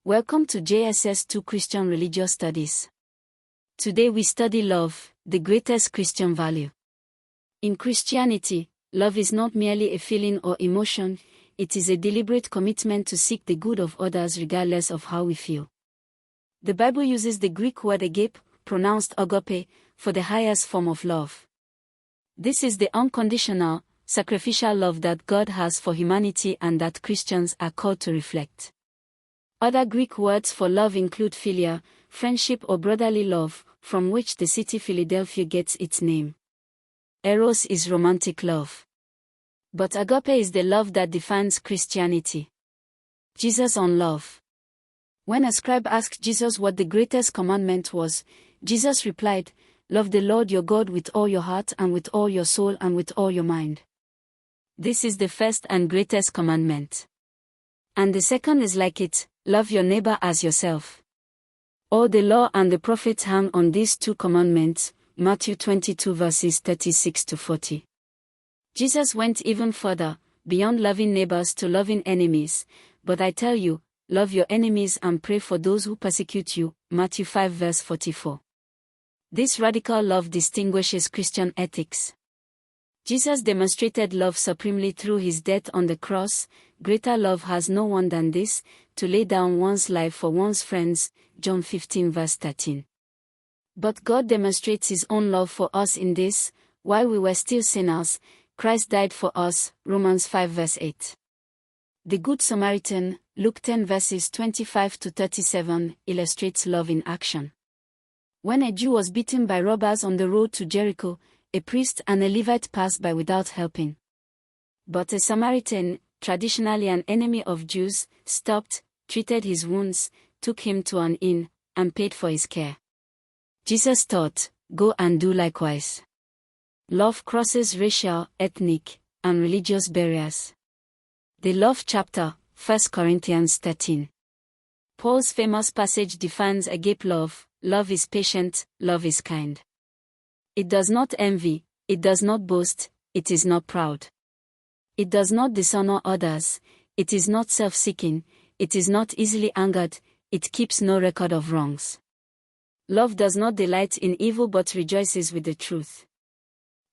Welcome to JSS 2 Christian Religious Studies. Today we study love, the greatest Christian value. In Christianity, love is not merely a feeling or emotion, it is a deliberate commitment to seek the good of others regardless of how we feel. The Bible uses the Greek word agape, pronounced agape, for the highest form of love. This is the unconditional, sacrificial love that God has for humanity and that Christians are called to reflect. Other Greek words for love include philia, friendship or brotherly love, from which the city Philadelphia gets its name. Eros is romantic love. But agape is the love that defines Christianity. Jesus on love. When a scribe asked Jesus what the greatest commandment was, Jesus replied, "Love the Lord your God with all your heart and with all your soul and with all your mind." This is the first and greatest commandment. And the second is like it, love your neighbor as yourself. All the law and the prophets hang on these two commandments, Matthew 22 verses 36 to 40. Jesus went even further, beyond loving neighbors to loving enemies, but I tell you, love your enemies and pray for those who persecute you, Matthew 5 verse 44. This radical love distinguishes Christian ethics. Jesus demonstrated love supremely through his death on the cross. Greater love has no one than this, to lay down one's life for one's friends, John 15 verse 13. But God demonstrates his own love for us in this, while we were still sinners, Christ died for us, Romans 5 verse 8. The Good Samaritan, Luke 10 verses 25 to 37, illustrates love in action. When a Jew was beaten by robbers on the road to Jericho, a priest and a Levite passed by without helping. But a Samaritan, traditionally an enemy of Jews, stopped, treated his wounds, took him to an inn, and paid for his care. Jesus taught, "Go and do likewise." Love crosses racial, ethnic, and religious barriers. The love chapter, 1 Corinthians 13. Paul's famous passage defines agape love: love is patient, love is kind. It does not envy, it does not boast, it is not proud. It does not dishonor others, it is not self-seeking, it is not easily angered, it keeps no record of wrongs. Love does not delight in evil but rejoices with the truth.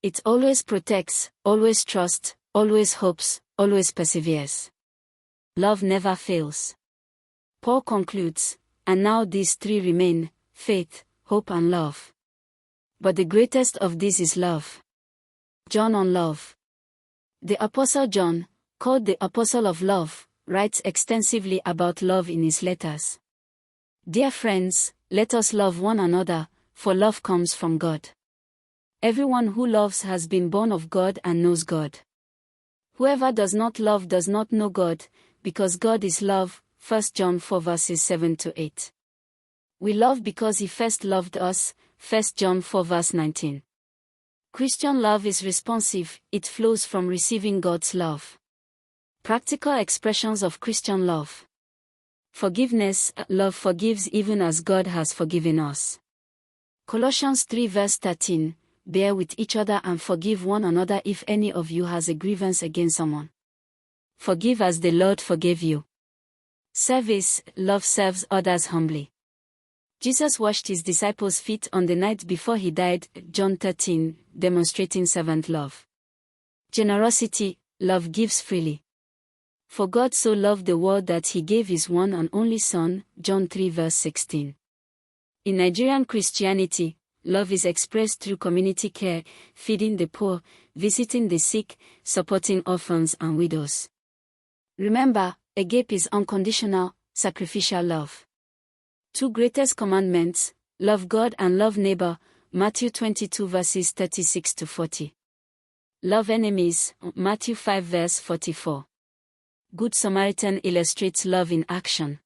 It always protects, always trusts, always hopes, always perseveres. Love never fails. Paul concludes, "And now these three remain, faith, hope and love. But the greatest of these is love." John on love. The Apostle John, called the Apostle of Love, writes extensively about love in his letters. "Dear friends, let us love one another, for love comes from God. Everyone who loves has been born of God and knows God. Whoever does not love does not know God, because God is love." 1 John 4 verses 7 to 8. We love because he first loved us, 1 John 4 verse 19. Christian love is responsive, it flows from receiving God's love. Practical expressions of Christian love. Forgiveness: love forgives even as God has forgiven us. Colossians 3 verse 13, "Bear with each other and forgive one another if any of you has a grievance against someone. Forgive as the Lord forgave you." Service: love serves others humbly. Jesus washed his disciples' feet on the night before he died, John 13, demonstrating servant love. Generosity: love gives freely. For God so loved the world that he gave his one and only Son, John 3 verse 16. In Nigerian Christianity, love is expressed through community care, feeding the poor, visiting the sick, supporting orphans and widows. Remember, agape is unconditional, sacrificial love. Two greatest commandments: love God and love neighbor, Matthew 22 verses 36 to 40. Love enemies, Matthew 5 verse 44. Good Samaritan illustrates love in action.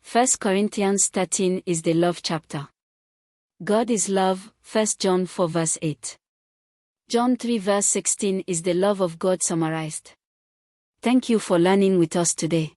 1 Corinthians 13 is the love chapter. God is love, 1 John 4 verse 8. John 3 verse 16 is the love of God summarized. Thank you for learning with us today.